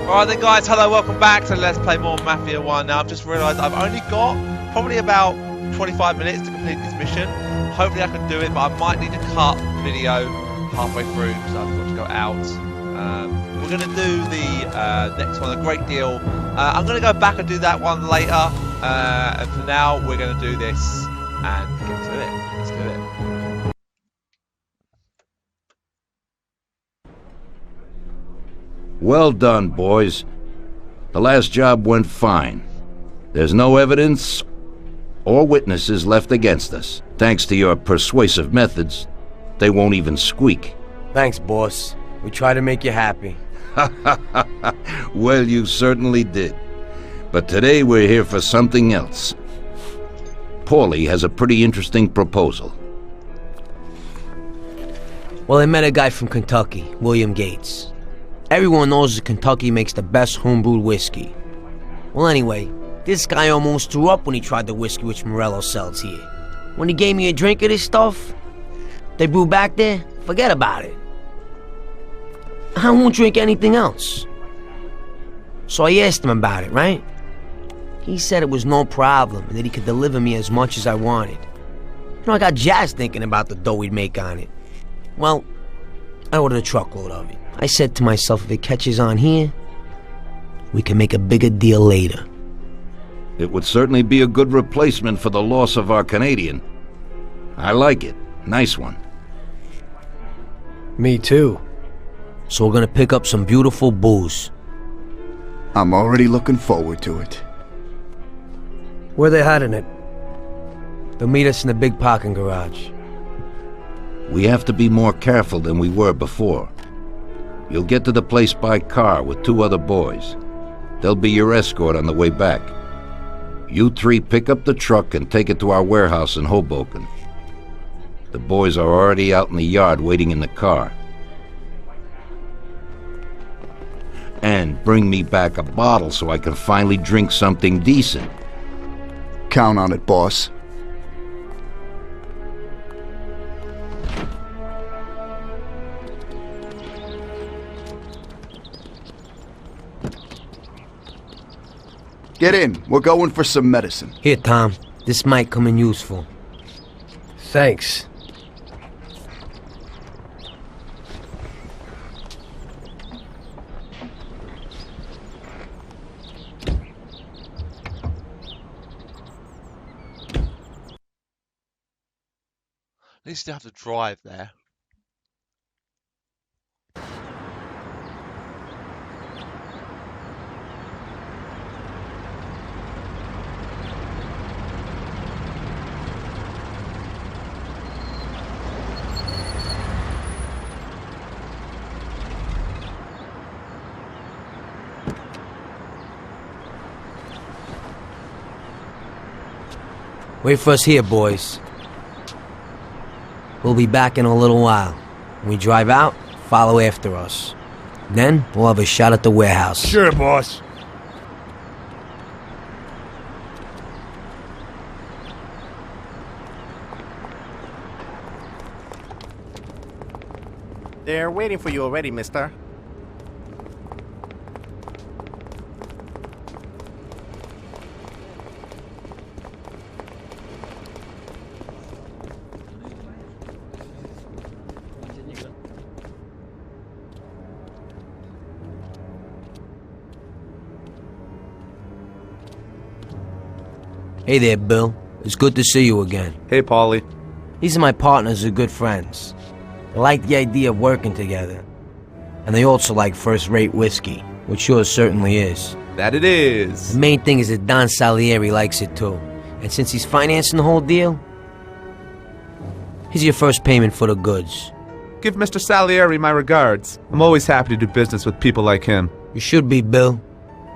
Alright then guys, hello, welcome back to Let's Play more Mafia 1. Now I've just realised I've only got probably about 25 minutes to complete this mission. Hopefully I can do it, but I might need to cut the video halfway through because I've got to go out. We're going to do the next one, a great deal. I'm going to go back and do that one later. And for now, we're going to do this and get to it. Let's do it. Well done, boys. The last job went fine. There's no evidence or witnesses left against us. Thanks to your persuasive methods, they won't even squeak. Thanks, boss. We try to make you happy. Well, you certainly did. But today we're here for something else. Paulie has a pretty interesting proposal. Well, I met a guy from Kentucky, William Gates. Everyone knows that Kentucky makes the best homebrewed whiskey. Well, anyway, this guy almost threw up when he tried the whiskey which Morello sells here. When he gave me a drink of this stuff they brew back there, forget about it. I won't drink anything else. So I asked him about it, right? He said it was no problem and that he could deliver me as much as I wanted. You know, I got jazzed thinking about the dough we'd make on it. Well, I ordered a truckload of it. I said to myself, if it catches on here, we can make a bigger deal later. It would certainly be a good replacement for the loss of our Canadian. I like it. Nice one. Me too. So we're gonna pick up some beautiful booze. I'm already looking forward to it. Where they hiding it? They'll meet us in the big parking garage. We have to be more careful than we were before. You'll get to the place by car with 2 other boys. They'll be your escort on the way back. You 3 pick up the truck and take it to our warehouse in Hoboken. The boys are already out in the yard waiting in the car. And bring me back a bottle so I can finally drink something decent. Count on it, boss. Get in. We're going for some medicine. Here, Tom. This might come in useful. Thanks. At least you have to drive there. Wait for us here, boys. We'll be back in a little while. When we drive out, follow after us. Then, we'll have a shot at the warehouse. Sure, boss. They're waiting for you already, mister. Hey there, Bill. It's good to see you again. Hey, Paulie. These are my partners who are good friends. They like the idea of working together. And they also like first-rate whiskey, which yours certainly is. That it is. The main thing is that Don Salieri likes it too. And since he's financing the whole deal, here's your first payment for the goods. Give Mr. Salieri my regards. I'm always happy to do business with people like him. You should be, Bill.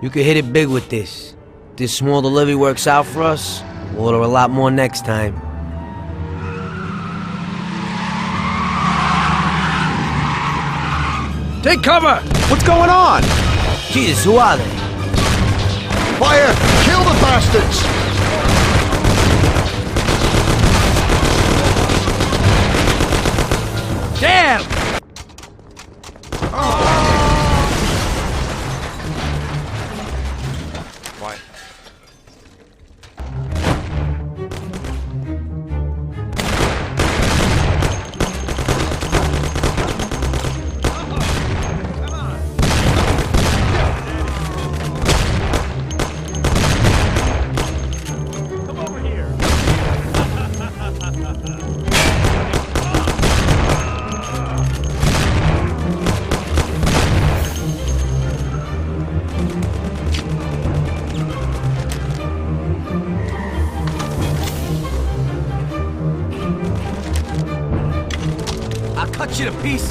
You could hit it big with this. If this small delivery works out for us, we'll order a lot more next time. Take cover! What's going on? Jesus, who are they? Fire! Kill the bastards! Damn! you to pieces.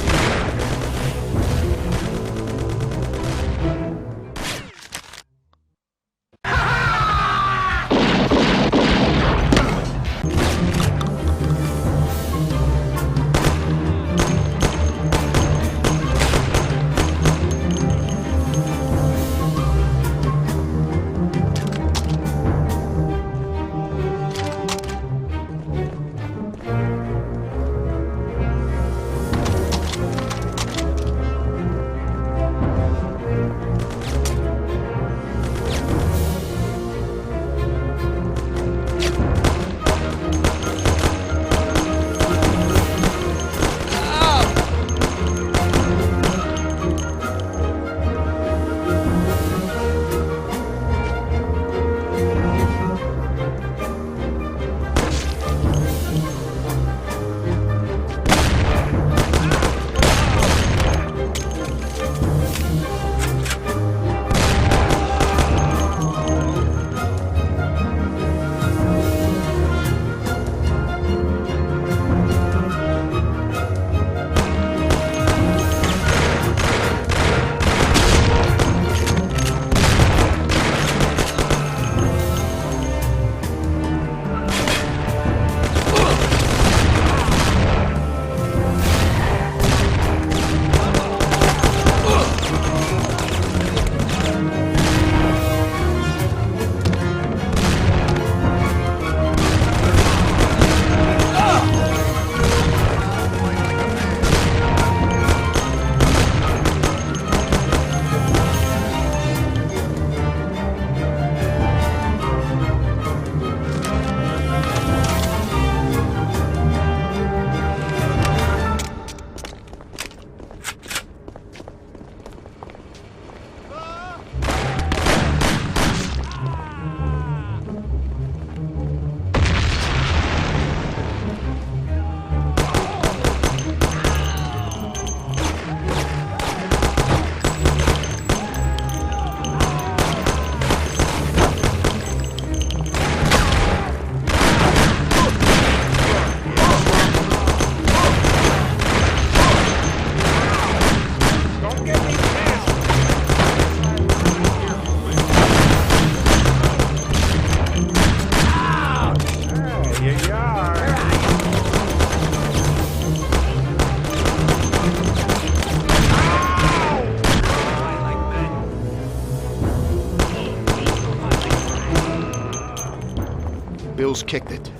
Bill's kicked it.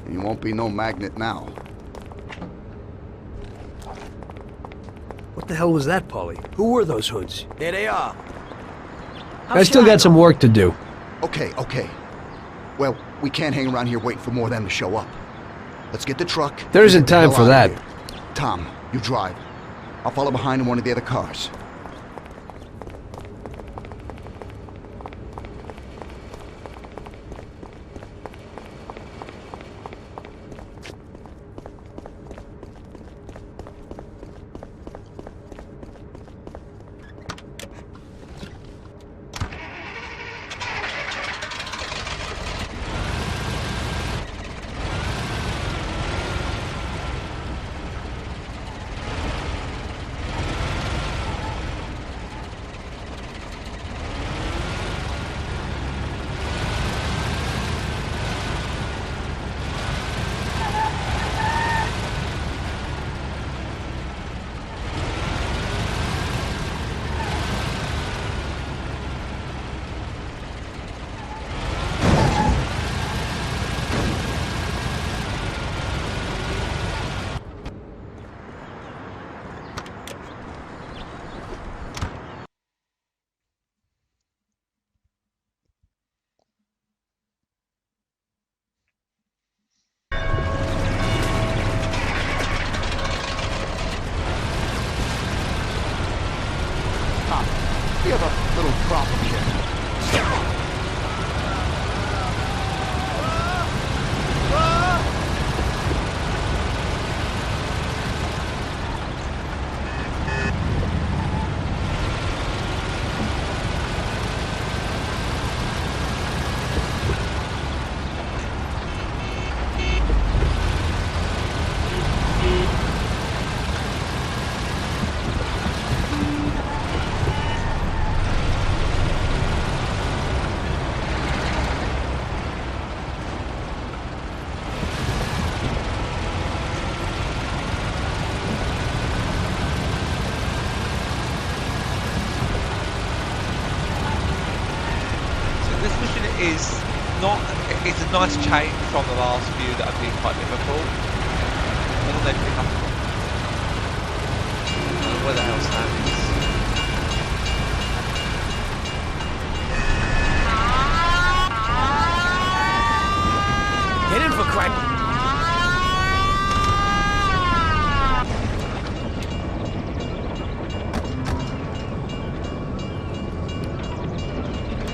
He won't be no magnet now. What the hell was that, Paulie? Who were those hoods? There they are. I still got some work to do. Okay. Well, we can't hang around here waiting for more of them to show up. Let's get the truck. There isn't and get the time hell for out of that. here. Tom, you drive. I'll follow behind in one of the other cars. We have a little problem here. is not. It's a nice change from the last few that have been quite difficult. When did they pick up? Where the hell Sam is? Get in for crack.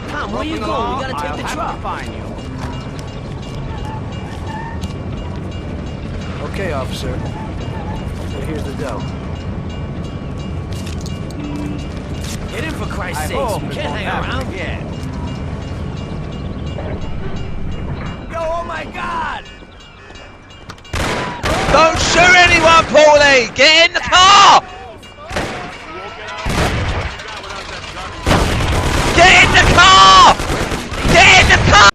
Tom, where you going? We gotta take the truck. Find you. Okay, officer. So here's the dough. Get in for Christ's sakes. We can't hang around. Yeah. Yo, oh my God! Don't shoot anyone, Paulie! Get in the car! Get in the car! Get in the car!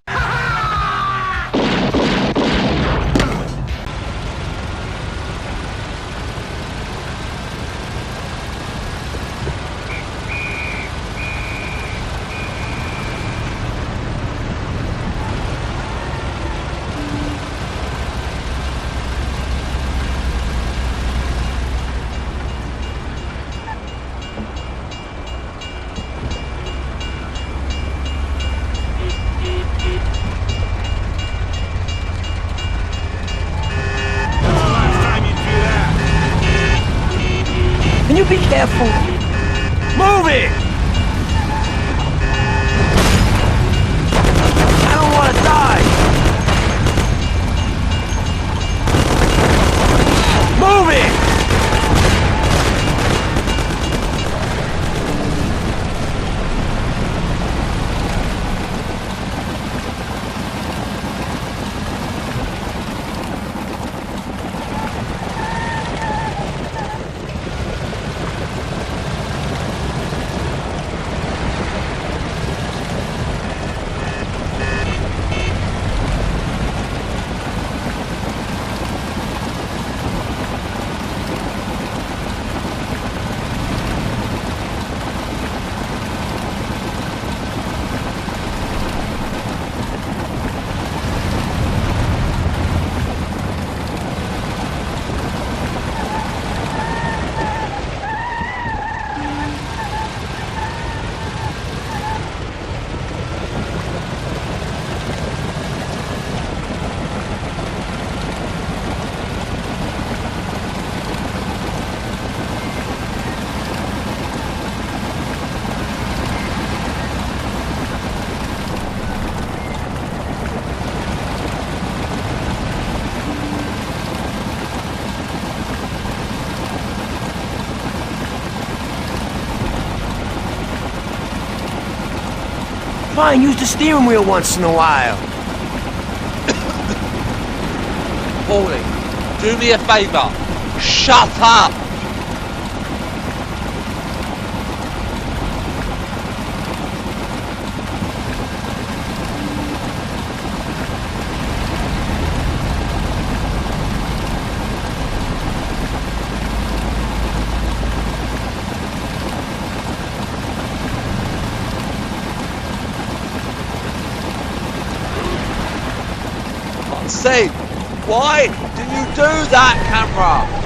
Can you be careful? Move it! I don't want to die. Move it! Fine, use the steering wheel once in a while. Paulie, do me a favour. Shut up! Say, why do you do that, camera?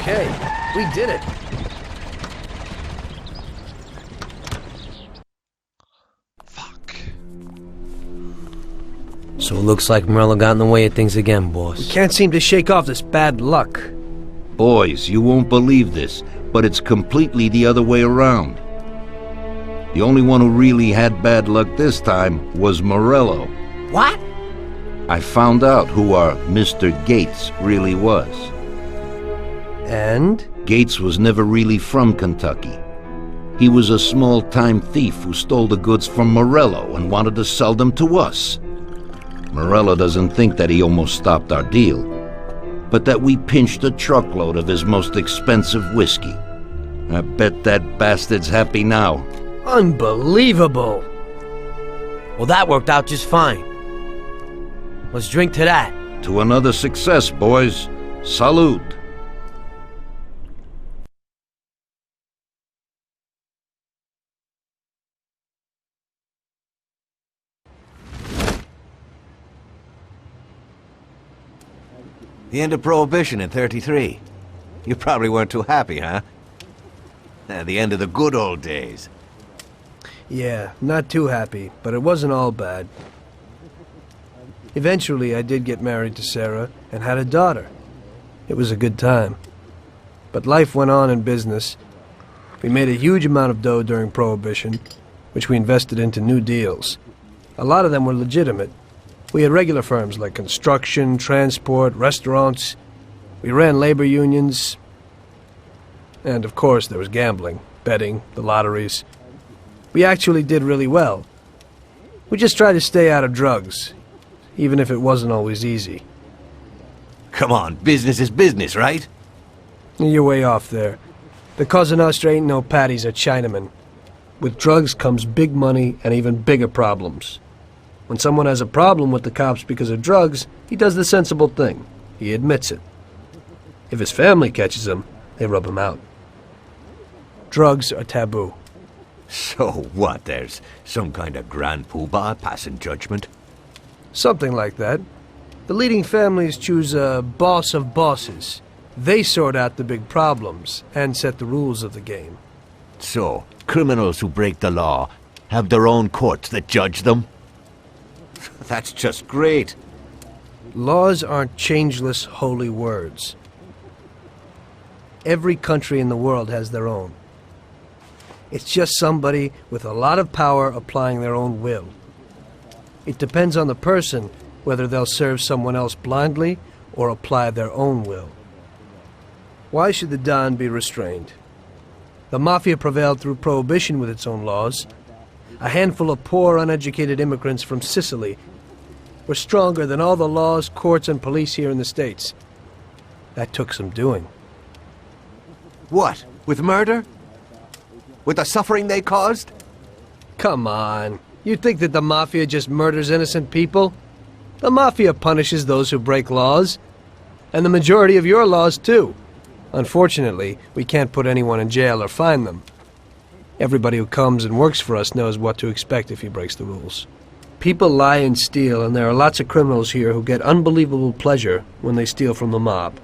Okay, we did it. Fuck. So it looks like Morello got in the way of things again, boss. Can't seem to shake off this bad luck. Boys, you won't believe this, but it's completely the other way around. The only one who really had bad luck this time was Morello. What? I found out who our Mr. Gates really was. And? Gates was never really from Kentucky. He was a small-time thief who stole the goods from Morello and wanted to sell them to us. Morello doesn't think that he almost stopped our deal, but that we pinched a truckload of his most expensive whiskey. I bet that bastard's happy now. Unbelievable! Well, that worked out just fine. Let's drink to that. To another success, boys. Salute. The end of Prohibition in '33. You probably weren't too happy, huh? The end of the good old days. Yeah, not too happy, but it wasn't all bad. Eventually, I did get married to Sarah and had a daughter. It was a good time. But life went on in business. We made a huge amount of dough during Prohibition, which we invested into new deals. A lot of them were legitimate. We had regular firms like construction, transport, restaurants. We ran labor unions. And of course, there was gambling, betting, the lotteries. We actually did really well. We just tried to stay out of drugs, even if it wasn't always easy. Come on, business is business, right? You're way off there. The Cosa Nostra ain't no patties or Chinamen. With drugs comes big money and even bigger problems. When someone has a problem with the cops because of drugs, he does the sensible thing. He admits it. If his family catches him, they rub him out. Drugs are taboo. So what, there's some kind of grand poobah passing judgment? Something like that. The leading families choose a boss of bosses. They sort out the big problems and set the rules of the game. So, criminals who break the law have their own courts that judge them? That's just great. Laws aren't changeless holy words. Every country in the world has their own. It's just somebody with a lot of power applying their own will. It depends on the person whether they'll serve someone else blindly or apply their own will. Why should the Don be restrained? The Mafia prevailed through Prohibition with its own laws. A handful of poor, uneducated immigrants from Sicily were stronger than all the laws, courts, and police here in the States. That took some doing. What, with murder? With the suffering they caused? Come on. You think that the Mafia just murders innocent people? The Mafia punishes those who break laws. And the majority of your laws, too. Unfortunately, we can't put anyone in jail or fine them. Everybody who comes and works for us knows what to expect if he breaks the rules. People lie and steal, and there are lots of criminals here who get unbelievable pleasure when they steal from the mob,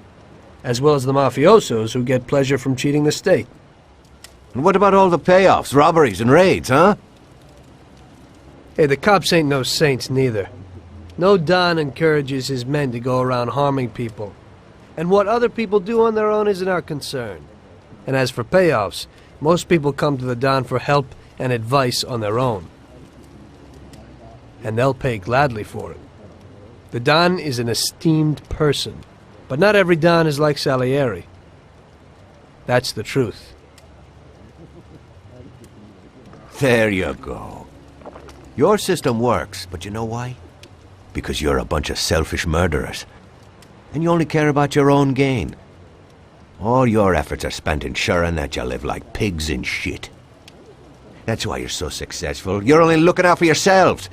as well as the mafiosos who get pleasure from cheating the state. And what about all the payoffs, robberies, and raids, huh? Hey, the cops ain't no saints neither. No Don encourages his men to go around harming people. And what other people do on their own isn't our concern. And as for payoffs, most people come to the Don for help and advice on their own. And they'll pay gladly for it. The Don is an esteemed person, but not every Don is like Salieri. That's the truth. There you go. Your system works, but you know why? Because you're a bunch of selfish murderers. And you only care about your own gain. All your efforts are spent ensuring that you live like pigs in shit. That's why you're so successful. You're only looking out for yourselves.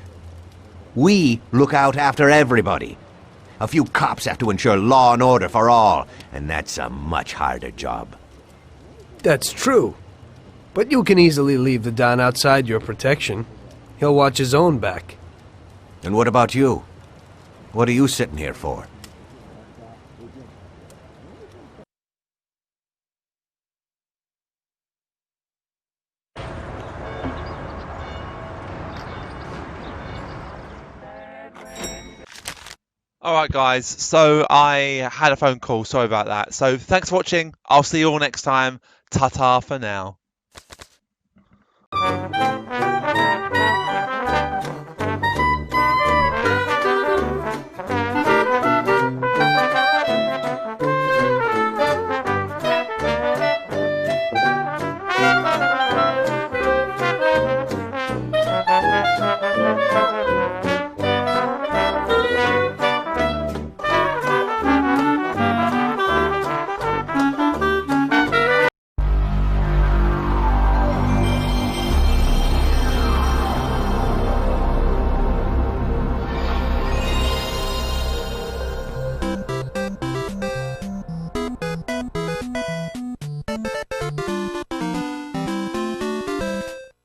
We look out after everybody. A few cops have to ensure law and order for all, and that's a much harder job. That's true. But you can easily leave the Don outside your protection. He'll watch his own back. And what about you? What are you sitting here for? Alright guys, so I had a phone call, sorry about that. So thanks for watching, I'll see you all next time, ta-ta for now.